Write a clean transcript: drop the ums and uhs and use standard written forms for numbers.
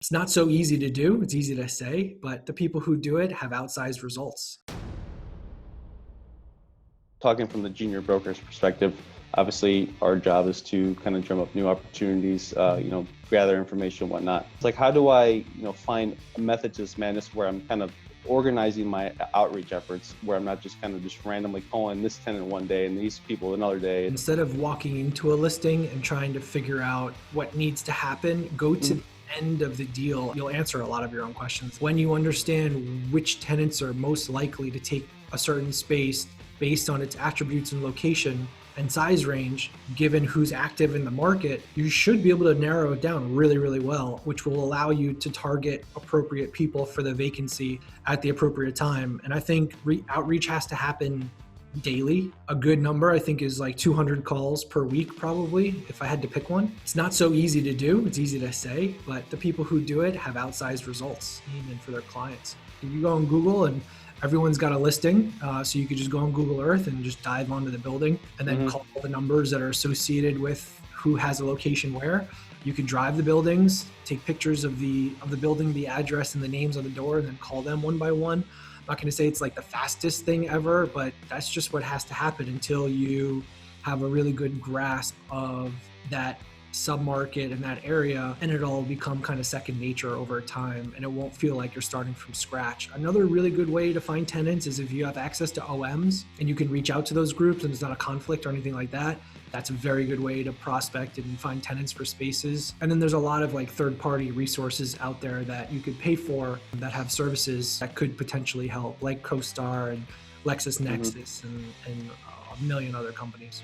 It's not so easy to do. It's easy to say, but the people who do it have outsized results. Talking from the junior broker's perspective, obviously our job is to kind of drum up new opportunities, gather information and whatnot. It's like, how do I, find a method to this madness where I'm kind of organizing my outreach efforts, where I'm not just kind of just randomly calling this tenant one day and these people another day. Instead of walking into a listing and trying to figure out what needs to happen, go to the end of the deal. You'll answer a lot of your own questions. When you understand which tenants are most likely to take a certain space based on its attributes and location and size range, given who's active in the market, you should be able to narrow it down really, really well, which will allow you to target appropriate people for the vacancy at the appropriate time. And I think outreach has to happen daily. A good number, I think, is like 200 calls per week, probably, if I had to pick one. It's not so easy to do. It's easy to say, but the people who do it have outsized results, even for their clients. If you go on Google, and everyone's got a listing, so you could just go on Google Earth and just dive onto the building and then call the numbers that are associated with who has a location where. You could drive the buildings, take pictures of the building, the address, and the names on the door, and then call them one by one. I'm not going to say it's like the fastest thing ever, but that's just what has to happen until you have a really good grasp of that submarket in that area, and it'll become kind of second nature over time, and it won't feel like you're starting from scratch. Another really good way to find tenants is if you have access to OMs and you can reach out to those groups and it's not a conflict or anything like that. That's a very good way to prospect and find tenants for spaces. And then there's a lot of like third-party resources out there that you could pay for that have services that could potentially help, like CoStar and LexisNexis and a million other companies.